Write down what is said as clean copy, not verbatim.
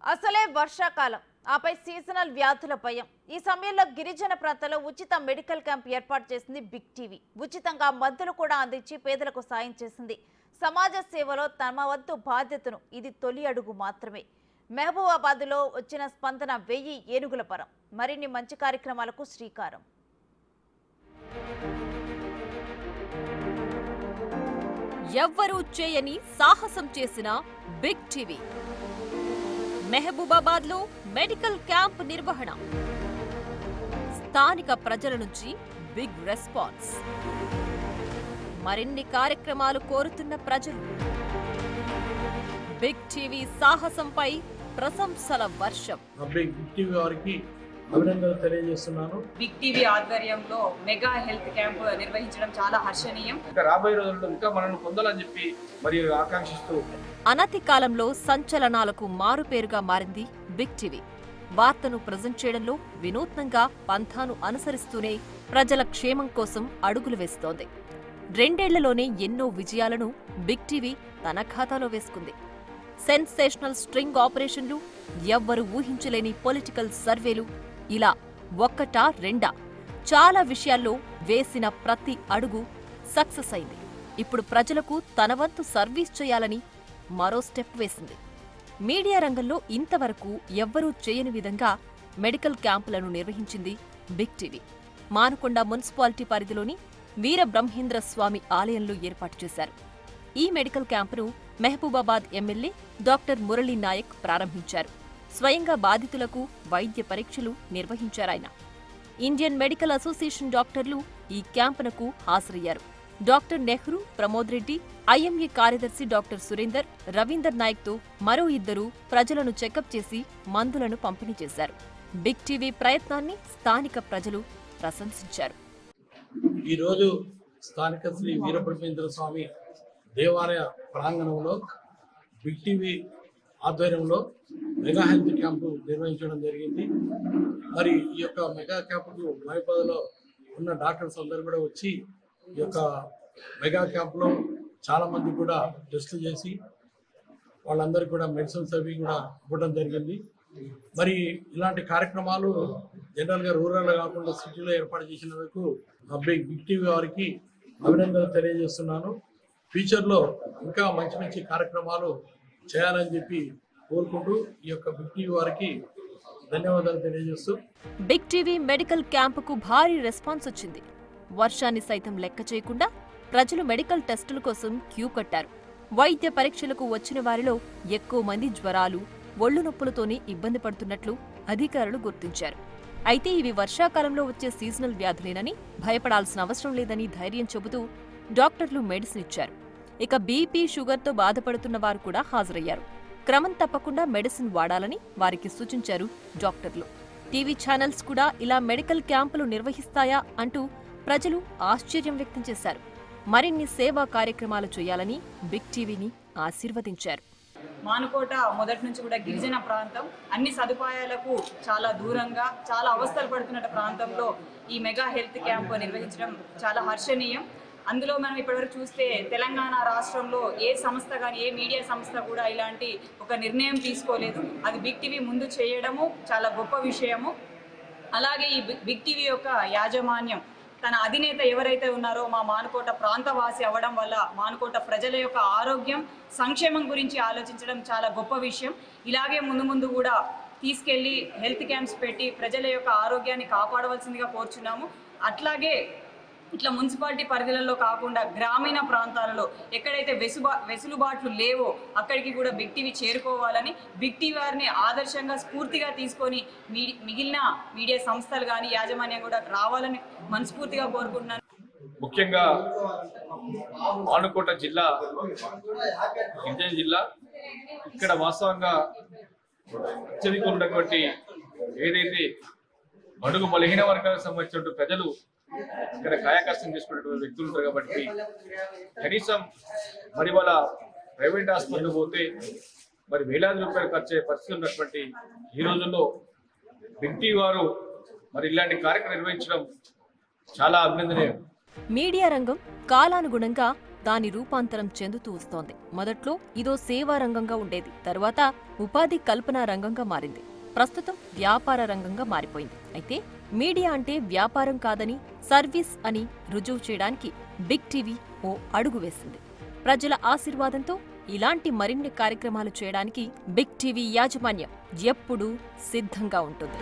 అసలే వర్షాకాలం ఆపై సీజనల్ వ్యాధుల భయం. ఈ సమయంలో గిరిజన ప్రాంతాల్లో ఉచిత మెడికల్ క్యాంప్ ఏర్పాటు చేసింది బిగ్ టీవీ. ఉచితంగా మందులు కూడా అందించి పేదలకు సాయం చేసింది. సమాజ సేవలో తమ వంతు బాధ్యతను ఇది తొలి అడుగు మాత్రమే. మహబూబాబాద్లో వచ్చిన స్పందన 1000 ఏనుగుల పరం. మరిన్ని మంచి కార్యక్రమాలకు శ్రీకారం. ఎవ్వరూ చేయని సాహసం చేసిన బిగ్ టీవీ. మహబూబాబాద్ లో మెడికల్ క్యాంప్ నిర్వహణ. స్థానిక ప్రజల నుంచి బిగ్ రెస్పాన్స్. మరిన్ని కార్యక్రమాలు కోరుతున్న ప్రజలు. బిగ్ టీవీ సాహసంపై ప్రశంసల వర్షం. బిగ్ టీవీ వారికి అభినందనలు తెలియజేస్తున్నాను. బిగ్ టీవీ ఆధ్వర్యంలో మెగా హెల్త్ క్యాంప్ నిర్వహించడం చాలా హర్షణీయం. రాబోయే రోజుల్లో ఇంకా మనల్ని పొందాలని చెప్పి మరియు ఆకాంక్షిస్తూ అనతి కాలంలో సంచలనాలకు మారుపేరుగా మారింది బిగ్ టీవీ. వార్తను ప్రజెంట్ చేయడంలో వినూత్నంగా పంథాను అనుసరిస్తూనే ప్రజల క్షేమం కోసం అడుగులు వేస్తోంది. 2 ఏళ్లలోనే ఎన్నో విజయాలను బిగ్ టీవీ తన ఖాతాలో వేసుకుంది. సెన్సేషనల్ స్ట్రింగ్ ఆపరేషన్లు, ఎవ్వరు ఊహించలేని పొలిటికల్ సర్వేలు, ఇలా ఒక్కటా రెండా చాలా విషయాల్లో వేసిన ప్రతి అడుగు సక్సెస్ అయింది. ఇప్పుడు ప్రజలకు తన వంతు సర్వీస్ చేయాలని మరో స్టెప్ వేసింది. మీడియా రంగంలో ఇంతవరకు ఎవ్వరూ చేయని విధంగా మెడికల్ క్యాంపులను నిర్వహించింది బిగ్ టీవీ. మానుకొండ మున్సిపాలిటీ పరిధిలోని వీరబ్రహ్మేంద్ర స్వామి ఆలయంలో ఏర్పాటు చేశారు. ఈ మెడికల్ క్యాంపును మహబూబాబాద్ ఎమ్మెల్యే డాక్టర్ మురళీ నాయక్ ప్రారంభించారు. స్వయంగా బాధితులకు వైద్య పరీక్షలు నిర్వహించారాయన. ఇండియన్ మెడికల్ అసోసియేషన్ డాక్టర్లు ఈ క్యాంపునకు హాజరయ్యారు. డాక్టర్ నెహ్రూ, ప్రమోద్ రెడ్డి, ఐఎంఏ కార్యదర్శి డాక్టర్ సురేందర్, రవీందర్ నాయక్తో మరో 2 ప్రజలను చెకప్ చేసి మందులను పంపిణీ చేశారు. బిగ్ టీవీ ప్రయత్నాన్ని స్థానిక ప్రజలు ప్రశంసించారు. ఈరోజు స్థానిక శ్రీ వీరబ్రహ్మేంద్ర స్వామి దేవాలయ ప్రాంగణంలో బిగ్ టీవీ ఆధ్వర్యంలో మెగా హెల్త్ క్యాంపు నిర్వహించడం జరిగింది. మరి ఈ యొక్క మెగా క్యాంపుకు మహబూబాబాద్లో ఉన్న డాక్టర్స్ అందరూ కూడా వచ్చి ఈ యొక్క మెగా క్యాంపులో చాలామంది కూడా టెస్టులు చేసి వాళ్ళందరికీ కూడా మెడిసిన్స్ అవి కూడా ఇవ్వడం జరిగింది. మరి ఇలాంటి కార్యక్రమాలు జనరల్గా రూరల్లో కాకుండా సిటీలో ఏర్పాటు చేసినందుకు బిగ్ టీవీ వారికి అభినందనలు తెలియజేస్తున్నాను. ఫ్యూచర్లో ఇంకా మంచి మంచి కార్యక్రమాలు చేయాలని చెప్పి కోరుకుంటూ ఈ యొక్క బిగ్ టీవీ వారికి ధన్యవాదాలు తెలియజేస్తూ. బిగ్ టీవీ మెడికల్ క్యాంపుకు భారీ రెస్పాన్స్ వచ్చింది. వర్షాన్ని సైతం లెక్క చేయకుండా ప్రజలు మెడికల్ టెస్టుల కోసం క్యూ కట్టారు. వైద్య పరీక్షలకు వచ్చిన వారిలో ఎక్కువ మంది జ్వరాలు, ఒళ్ళు నొప్పులతోనే ఇబ్బంది పడుతున్నట్లు అధికారులు గుర్తించారు. అయితే ఇవి వర్షాకాలంలో వచ్చే సీజనల్ వ్యాధులేనని భయపడాల్సిన అవసరం లేదని ధైర్యం చెబుతూ డాక్టర్లు మెడిసిన్ ఇచ్చారు. ఇక బీపీ, షుగర్తో బాధపడుతున్న వారు కూడా హాజరయ్యారు. క్రమం తప్పకుండా మెడిసిన్ వాడాలని వారికి సూచించారు డాక్టర్లు. టీవీ ఛానల్స్ కూడా ఇలా మెడికల్ క్యాంపులు నిర్వహిస్తాయా అంటూ ప్రజలు ఆశ్చర్యం వ్యక్తం చేశారు. మరిన్ని సేవా కార్యక్రమాలు చేయాలని బిగ్ టీవీని ఆశీర్వదించారు. మానుకోట మొదటి నుంచి కూడా గిరిజన ప్రాంతం, అన్ని సదుపాయాలకు చాలా దూరంగా చాలా అవస్థలు పడుతున్న ప్రాంతంలో ఈ మెగా హెల్త్ క్యాంప్ నిర్వహించడం చాలా హర్షణీయం. అందులో మనం ఇప్పటివరకు చూస్తే తెలంగాణ రాష్ట్రంలో ఏ సంస్థ కానీ ఏ మీడియా సంస్థ కూడా ఇలాంటి ఒక నిర్ణయం తీసుకోలేదు. అది బిగ్ టీవీ ముందు చేయడము చాలా గొప్ప విషయము. అలాగే ఈ బిగ్ టీవీ యొక్క యాజమాన్యం, తన అధినేత ఎవరైతే ఉన్నారో మా మానుకోట ప్రాంతవాసి అవ్వడం వల్ల మానుకోట ప్రజల యొక్క ఆరోగ్యం, సంక్షేమం గురించి ఆలోచించడం చాలా గొప్ప విషయం. ఇలాగే ముందు కూడా తీసుకెళ్లి హెల్త్ క్యాంప్స్ పెట్టి ప్రజల యొక్క ఆరోగ్యాన్ని కాపాడవలసిందిగా కోరుచున్నాము. అట్లాగే ఇట్లా మున్సిపాలిటీ పరిధిలలో కాకుండా గ్రామీణ ప్రాంతాలలో ఎక్కడైతే వెసులుబాట్లు లేవో అక్కడికి కూడా బిగ్ టీవీ చేరుకోవాలని, బిగ్ టీవీ వారిని ఆదర్శంగా స్ఫూర్తిగా తీసుకొని మిగిలిన మీడియా సంస్థలు కానీ యాజమాన్యం కూడా రావాలని మనస్ఫూర్తిగా కోరుకుంటున్నాను. ముఖ్యంగా మానుకోట జిల్లా గిరిజన జిల్లా. ఇక్కడ వాస్తవంగా అత్యధిక ఉన్నటువంటి ఏదైతే బడుగు బలహీన వర్గాలకు సంబంధించిన ప్రజలు ఇక్కడ కాయకష్టం చేసుకునేటువంటి వ్యక్తులు ఉంటారు. కాబట్టి కనీసం మరి వాళ్ళ ప్రైవేట్ హాస్పిటల్ పోతే మరి వేలాది రూపాయలు ఖర్చు అయ్యే పరిస్థితి ఉన్నటువంటి ఈ రోజుల్లో బిగ్ టీవీ వారు మరి ఇలాంటి కార్యక్రమం నిర్వహించడం చాలా అభినందనీయం. మీడియా రంగం కాలానుగుణంగా దాని రూపాంతరం చెందుతూ వస్తోంది. మొదట్లో ఇదో సేవా రంగంగా ఉండేది, తరువాత ఉపాధి కల్పనా రంగంగా మారింది, ప్రస్తుతం వ్యాపార రంగంగా మారిపోయింది. అయితే మీడియా అంటే వ్యాపారం కాదని, సర్వీస్ అని రుజువు చేయడానికి బిగ్ టీవీ ఓ అడుగు వేసింది. ప్రజల ఆశీర్వాదంతో ఇలాంటి మరిన్ని కార్యక్రమాలు చేయడానికి బిగ్ టీవీ యాజమాన్యం ఎప్పుడూ సిద్ధంగా ఉంటుంది.